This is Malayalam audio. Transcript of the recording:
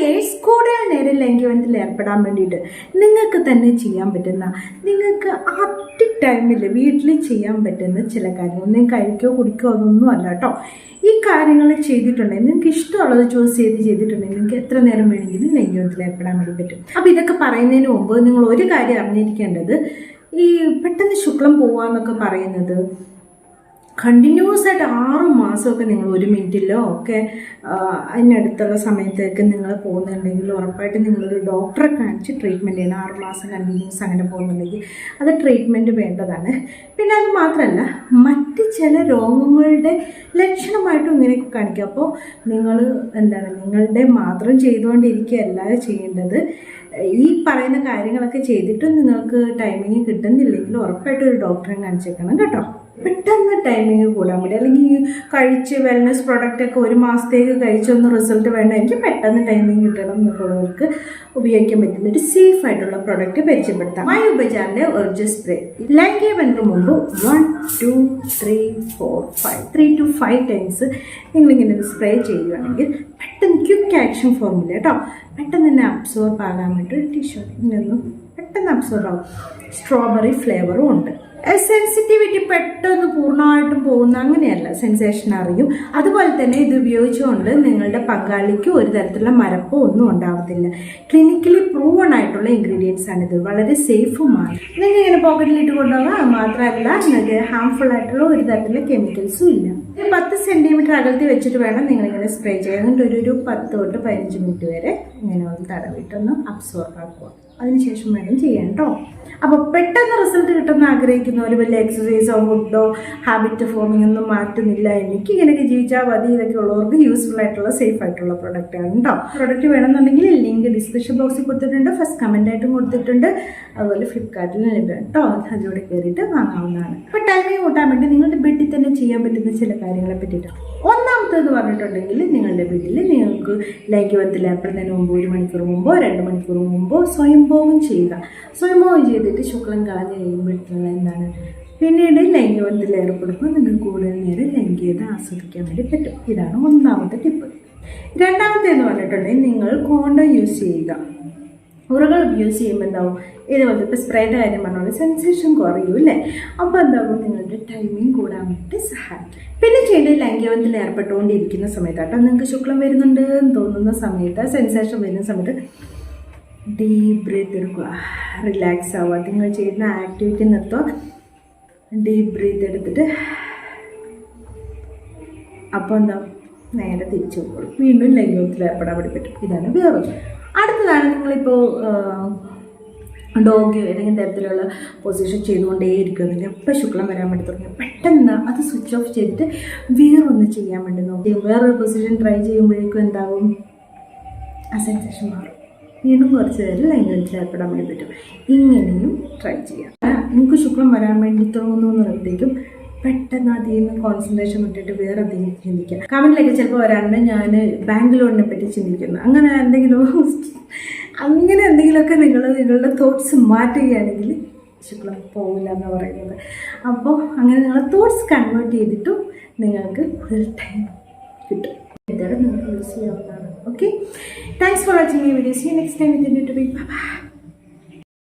ഗൈസ്, കൂടുതൽ നേരം ലൈംഗികബന്ധത്തിൽ ഏർപ്പെടാൻ വേണ്ടിയിട്ട് നിങ്ങൾക്ക് തന്നെ ചെയ്യാൻ പറ്റുന്ന, നിങ്ങൾക്ക് അറ്റ് ടൈമിൽ വീട്ടിൽ ചെയ്യാൻ പറ്റുന്ന ചില കാര്യങ്ങൾ, നിങ്ങൾക്ക് കഴിക്കോ കുടിക്കോ അതൊന്നും അല്ല കേട്ടോ. ഈ കാര്യങ്ങൾ ചെയ്തിട്ടുണ്ടെങ്കിൽ, നിങ്ങൾക്ക് ഇഷ്ടമുള്ളത് ചൂസ് ചെയ്തിട്ടുണ്ടെങ്കിൽ നിങ്ങൾക്ക് എത്ര നേരം വേണമെങ്കിലും ലൈംഗികബന്ധത്തിൽ ഏർപ്പെടാൻ വേണ്ടി പറ്റും. അപ്പോൾ ഇതൊക്കെ പറയുന്നതിന് മുമ്പ് നിങ്ങൾ ഒരു കാര്യം അറിഞ്ഞിരിക്കേണ്ടത്, ഈ പെട്ടെന്ന് ശുക്ലം പോവാന്നൊക്കെ പറയുന്നത് കണ്ടിന്യൂസ് ആയിട്ട് 6 മാസമൊക്കെ നിങ്ങൾ 1 മിനിറ്റിലോ ഒക്കെ അതിനടുത്തുള്ള സമയത്തേക്ക് നിങ്ങൾ പോകുന്നുണ്ടെങ്കിൽ ഉറപ്പായിട്ട് നിങ്ങളൊരു ഡോക്ടറെ കാണിച്ച് ട്രീറ്റ്മെൻറ്റ് ചെയ്യണം. 6 മാസം കണ്ടിന്യൂസ് അങ്ങനെ പോകുന്നുണ്ടെങ്കിൽ അത് ട്രീറ്റ്മെൻറ്റ് വേണ്ടതാണ്. പിന്നെ അത് മാത്രമല്ല, മറ്റ് ചില രോഗങ്ങളുടെ ലക്ഷണമായിട്ടും ഇങ്ങനെയൊക്കെ കാണിക്കുക. അപ്പോൾ നിങ്ങൾ നിങ്ങളുടെ മാത്രം ചെയ്തുകൊണ്ടിരിക്കുകയല്ല ചെയ്യേണ്ടത്. ഈ പറയുന്ന കാര്യങ്ങളൊക്കെ ചെയ്തിട്ടും നിങ്ങൾക്ക് ടൈമിങ് കിട്ടുന്നില്ലെങ്കിൽ ഉറപ്പായിട്ട് ഒരു ഡോക്ടറെ കാണിച്ചേക്കണം കേട്ടോ. പെട്ടെന്ന് ടൈമിങ് കൂടാൻ വേണ്ടി, അല്ലെങ്കിൽ കഴിച്ച് വെൽനസ് പ്രൊഡക്റ്റൊക്കെ 1 മാസത്തേക്ക് കഴിച്ചൊന്ന് റിസൾട്ട് വേണ്ട, എനിക്ക് പെട്ടെന്ന് ടൈമിങ് കിട്ടണം എന്നുള്ളവർക്ക് ഉപയോഗിക്കാൻ പറ്റുന്ന ഒരു സേഫ് ആയിട്ടുള്ള പ്രൊഡക്റ്റ് പരിചയപ്പെടുത്താം. മൈ ഉപചാറിന്റെ ഒറിജിൻ സ്പ്രേ. ലൈംഗിക ബന്ധത്തിന് മുമ്പ് 1 2 3 4 5 3 to 5 ടൈംസ് നിങ്ങളിങ്ങനെ സ്പ്രേ ചെയ്യുകയാണെങ്കിൽ പെട്ടെന്ന് ക്വിക്ക് ആക്ഷൻ ഫോർമുല കേട്ടോ, പെട്ടെന്ന് തന്നെ അബ്സോർബ് ആകാൻ വേണ്ടി ടിഷ്യൂ ഇങ്ങനെയൊന്നും പെട്ടെന്ന് അബ്സോർബ് ആകും. സ്ട്രോബെറി ഫ്ലേവറും ഉണ്ട്. സെൻസിറ്റിവിറ്റി പെട്ടെന്ന് പൂർണ്ണമായിട്ടും പോകുന്ന അങ്ങനെയല്ല, സെൻസേഷൻ അറിയും. അതുപോലെ തന്നെ ഇത് ഉപയോഗിച്ചുകൊണ്ട് നിങ്ങളുടെ പങ്കാളിക്ക് ഒരു തരത്തിലുള്ള മരപ്പോ ഒന്നും ഉണ്ടാവത്തില്ല. ക്ലിനിക്കലി പ്രൂവൺ ആയിട്ടുള്ള ഇൻഗ്രീഡിയൻസ് ആണിത്, വളരെ സേഫുമാണ്. നിങ്ങൾക്ക് ഇങ്ങനെ പോക്കറ്റിലിട്ട് കൊണ്ടുപോകാം. മാത്രമല്ല നിങ്ങൾക്ക് ഹാംഫുൾ ആയിട്ടുള്ള ഒരു തരത്തിലുള്ള കെമിക്കൽസും ഇല്ല. 10 സെൻറ്റിമീറ്റർ അകലത്തിൽ വെച്ചിട്ട് വേണം നിങ്ങളിങ്ങനെ സ്പ്രേ ചെയ്യാൻ. എന്നിട്ട് ഒരു 10 തൊട്ട് 15 മിനിറ്റ് വരെ ഇങ്ങനെ ഒന്ന് തടവിട്ടൊന്ന് അബ്സോർബ് ആക്കുക. അതിനുശേഷം വേണം ചെയ്യാൻ കേട്ടോ. അപ്പോൾ പെട്ടെന്ന് റിസൾട്ട് കിട്ടുന്ന ആഗ്രഹിക്കുന്നവർ വലിയ എക്സസൈസോ ഫുഡോ ഹാബിറ്റ് ഫോമിംഗ് ഒന്നും മാറ്റുന്നില്ല, എനിക്ക് ഇങ്ങനെയൊക്കെ ജീവിച്ചാൽ മതി, ഇതൊക്കെ ഉള്ളവർക്ക് യൂസ്ഫുൾ ആയിട്ടുള്ള സേഫ് ആയിട്ടുള്ള പ്രൊഡക്റ്റ് ആണ് കേട്ടോ. പ്രൊഡക്റ്റ് വേണമെന്നുണ്ടെങ്കിൽ ലിങ്ക് ഡിസ്ക്രിപ്ഷൻ ബോക്സിൽ കൊടുത്തിട്ടുണ്ട്, ഫസ്റ്റ് കമൻ്റ് ആയിട്ടും കൊടുത്തിട്ടുണ്ട്. അതുപോലെ ഫ്ലിപ്കാർട്ടിൽ ലഭ്യം കേട്ടോ, അതിലൂടെ കയറിയിട്ട് വാങ്ങാവുന്നതാണ്. അപ്പോൾ ടൈമിംഗ് കൂട്ടാൻ വേണ്ടി നിങ്ങളുടെ വീട്ടിൽ തന്നെ ചെയ്യാൻ പറ്റുന്ന ചില കാര്യങ്ങളെ പറ്റിയിട്ടാണ്. ഒന്നാമത്തേന്ന് പറഞ്ഞിട്ടുണ്ടെങ്കിൽ, നിങ്ങളുടെ വീട്ടിൽ നിങ്ങൾക്ക് ലൈംഗികബന്ധത്തിൽ ഏർപ്പെടുന്നതിന് മുമ്പ് 1 മണിക്കൂർ മുമ്പോ 2 മണിക്കൂർ മുമ്പോ സ്വയംഭോഗം ചെയ്യുക. സ്വയംഭോഗം ചെയ്തിട്ട് ശുക്ലം കളഞ്ഞ് കഴിയുമ്പോഴത്തേക്കുള്ള എന്താണ്, പിന്നീട് ലൈംഗികബന്ധത്തിൽ ഏർപ്പെടുമ്പോൾ നിങ്ങൾക്ക് കൂടുതൽ നേരം ലൈംഗികത ആസ്വദിക്കാൻ വേണ്ടി പറ്റും. ഇതാണ് ഒന്നാമത്തെ ടിപ്പ്. രണ്ടാമത്തെ എന്ന് പറഞ്ഞിട്ടുണ്ടെങ്കിൽ, നിങ്ങൾ കോണ്ടം യൂസ് ചെയ്യുക. ഉറകൾ യൂസ് ചെയ്യുമ്പോൾ എന്താവും, ഇതുപോലത്തെ ഇപ്പോൾ സ്പ്രേയുടെ കാര്യം പറഞ്ഞാൽ സെൻസേഷൻ കുറയും അല്ലേ. അപ്പോൾ എന്താകും, നിങ്ങളുടെ ടൈമിങ് കൂടാൻ വേണ്ടി സഹായിക്കും. പിന്നെ ചെയ്യേണ്ടത്, ലൈംഗികബന്ധത്തിൽ ഏർപ്പെട്ടുകൊണ്ടിരിക്കുന്ന സമയത്താട്ടോ, നിങ്ങൾക്ക് ശുക്ലം വരുന്നുണ്ട് എന്ന് തോന്നുന്ന സമയത്ത്, സെൻസേഷൻ വരുന്ന സമയത്ത് ഡീപ്പ് ബ്രീത്ത് എടുക്കുക, റിലാക്സ് ആവുക. നിങ്ങൾ ചെയ്യുന്ന ആക്ടിവിറ്റി നിർത്തുക, ഡീപ്പ് ബ്രീത്ത് എടുത്തിട്ട് അപ്പോൾ എന്താ നേരെ തിരിച്ചു പോകുള്ളൂ. വീണ്ടും ലൈംഗികബന്ധത്തിൽ ഏർപ്പെടാൻ വേണ്ടി പറ്റും. ഇതാണ് വേറൊരു. അടുത്തതാണ്, നിങ്ങളിപ്പോൾ ഡോഗ് ഏതെങ്കിലും തരത്തിലുള്ള പൊസിഷൻ ചെയ്തുകൊണ്ടേയിരിക്കുമെങ്കിൽ എപ്പോൾ ശുക്ലം വരാൻ വേണ്ടി തുടങ്ങി പെട്ടെന്ന് അത് സ്വിച്ച് ഓഫ് ചെയ്തിട്ട് വേറൊന്ന് ചെയ്യാൻ വേണ്ടി നോക്കി വേറൊരു പൊസിഷൻ ട്രൈ ചെയ്യുമ്പോഴേക്കും എന്താകും, ആ സെൻസേഷൻ മാറും. വീണ്ടും കുറച്ച് നേരം ലൈംഗികബന്ധത്തിൽ ഏർപ്പെടാൻ വേണ്ടി പറ്റും. ഇങ്ങനെയും ട്രൈ ചെയ്യാം. നിങ്ങൾക്ക് ശുക്ലം വരാൻ വേണ്ടി തോന്നുന്നു എന്നുള്ളപ്പോഴത്തേക്കും പെട്ടെന്ന് അതിൽ നിന്ന് കോൺസെൻട്രേഷൻ വിട്ടിട്ട് വേറെ എന്തെങ്കിലും ചിന്തിക്കുക. കമൻറ്റിലൊക്കെ ചിലപ്പോൾ വരാറുണ്ട്, ഞാൻ ബാങ്ക് ലോണിനെ പറ്റി ചിന്തിക്കുന്നു, അങ്ങനെ എന്തെങ്കിലുമൊക്കെ നിങ്ങളുടെ തോട്ട്സ് മാറ്റുകയാണെങ്കിൽ ശുക്ലം പോകില്ല എന്ന് പറയുന്നത്. അപ്പോൾ അങ്ങനെ നിങ്ങളുടെ തോട്ട്സ് കൺവേർട്ട് ചെയ്തിട്ടും നിങ്ങൾക്ക് കൂടുതൽ ടൈം കിട്ടും. ഇതാണ് നിങ്ങൾക്ക് യൂസ് ചെയ്യാവുന്നതാണ്. Okay, thanks for watching my video. See you next time with a new topic. By.